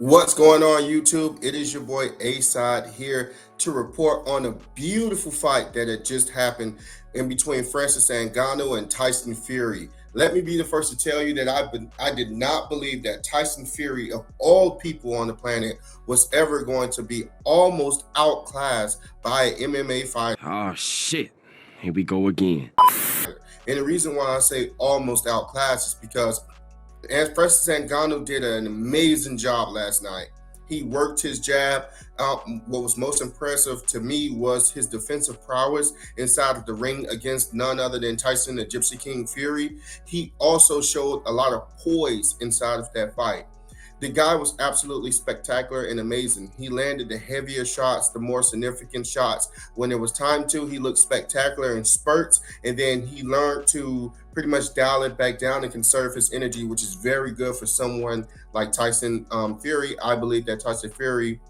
What's going on, YouTube? It is your boy A-Side here to report on a beautiful fight that had just happened in between Francis Ngannou and Tyson Fury. Let me be the first to tell you that I did not believe that Tyson Fury, of all people on the planet, was ever going to be almost outclassed by an MMA fighter. Oh shit, here we go again. And the reason why I say almost outclassed is because Francis Ngannou did an amazing job last night. He worked his jab. What was most impressive to me was his defensive prowess inside of the ring against none other than Tyson the Gypsy King Fury. He also showed a lot of poise inside of that fight. The guy was absolutely spectacular and amazing. He landed the heavier shots, the more significant shots. When it was time to, he looked spectacular in spurts, and then he learned to pretty much dial it back down and conserve his energy, which is very good for someone like Tyson Fury. I believe that Tyson Fury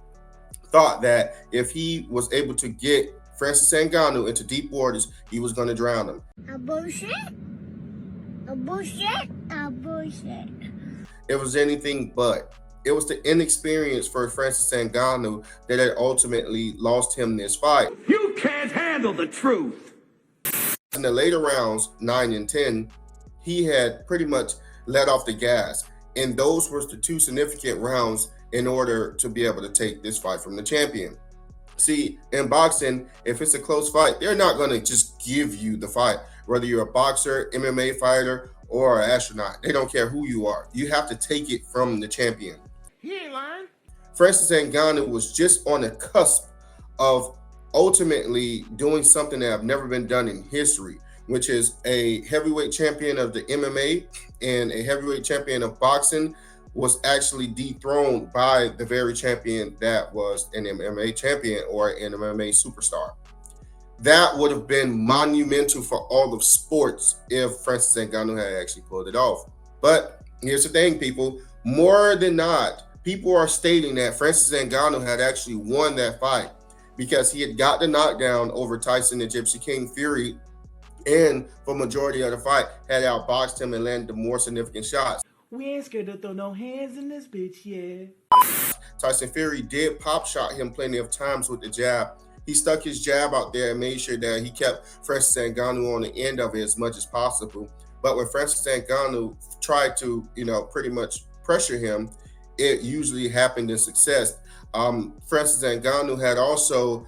thought that if he was able to get Francis Ngannou into deep waters, he was going to drown him. A bullshit? A bullshit? A bullshit. It was anything but. It was the inexperience for Francis Ngannou that had ultimately lost him this fight. You can't handle the truth. In the later rounds, 9 and 10, he had pretty much let off the gas. And those were the two significant rounds in order to be able to take this fight from the champion. See, in boxing, if it's a close fight, they're not going to just give you the fight. Whether you're a boxer, MMA fighter, or an astronaut, they don't care who you are. You have to take it from the champion. He ain't lying. Francis Ngannou was just on the cusp of ultimately doing something that have never been done in history, which is a heavyweight champion of the MMA and a heavyweight champion of boxing was actually dethroned by the very champion that was an MMA champion or an MMA superstar. That would have been monumental for all of sports if Francis Ngannou had actually pulled it off. But here's the thing, people. More than not, people are stating that Francis Ngannou had actually won that fight because he had got the knockdown over Tyson the Gypsy King Fury, and for majority of the fight had outboxed him and landed the more significant shots. We ain't scared to throw no hands in this bitch, yeah. Tyson Fury did pop shot him plenty of times with the jab. He stuck his jab out there and made sure that he kept Francis Ngannou on the end of it as much as possible. But when Francis Ngannou tried to, pretty much pressure him, it usually happened in success. Francis Ngannou had also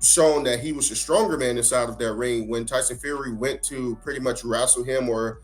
shown that he was a stronger man inside of that ring when Tyson Fury went to pretty much wrestle him or,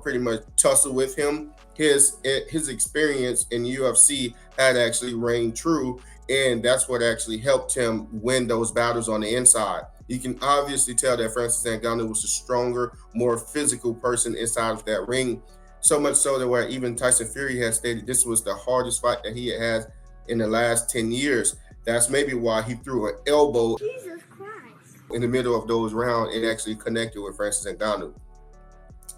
pretty much tussle with him. His experience in UFC had actually reigned true, and that's what actually helped him win those battles on the inside. You can obviously tell that Francis Ngannou was a stronger, more physical person inside of that ring, so much so that where even Tyson Fury has stated this was the hardest fight that he had in the last 10 years. That's maybe why he threw an elbow Jesus Christ. in the middle of those rounds and actually connected with Francis Ngannou.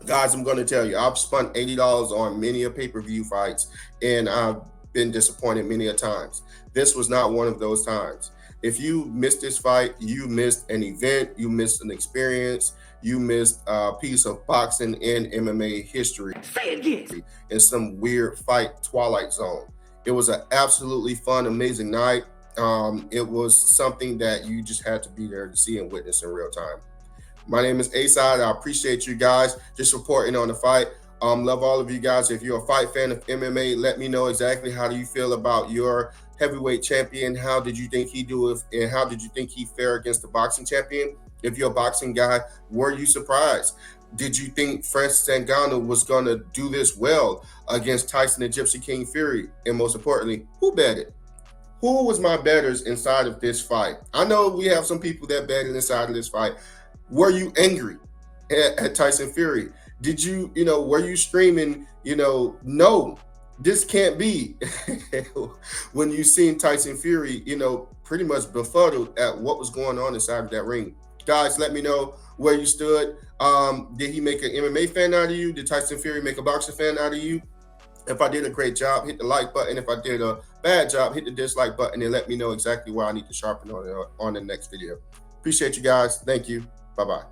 Guys, I'm going to tell you, I've spent $80 on many a pay-per-view fights, and I've been disappointed many a times. This was not one of those times. If you missed this fight, you missed an event, you missed an experience, you missed a piece of boxing and MMA history. Say it again. In some weird fight twilight zone. It was an absolutely fun, amazing night. It was something that you just had to be there to see and witness in real time. My name is A-Side. I appreciate you guys just reporting on the fight. Love all of you guys. If you're a fight fan of MMA, let me know exactly how do you feel about your heavyweight champion. How did you think he do it, and how did you think he fared against the boxing champion? If you're a boxing guy, were you surprised? Did you think Francis Ngannou was going to do this well against Tyson the Gypsy King Fury? And most importantly, who betted? Who was my bettors inside of this fight? I know we have some people that betted inside of this fight. Were you angry at Tyson Fury? Did you, were you screaming, no, this can't be? When you seen Tyson Fury, pretty much befuddled at what was going on inside of that ring. Guys, let me know where you stood. Did he make an MMA fan out of you? Did Tyson Fury make a boxing fan out of you? If I did a great job, hit the like button. If I did a bad job, hit the dislike button and let me know exactly where I need to sharpen on the next video. Appreciate you guys. Thank you. Bye-bye.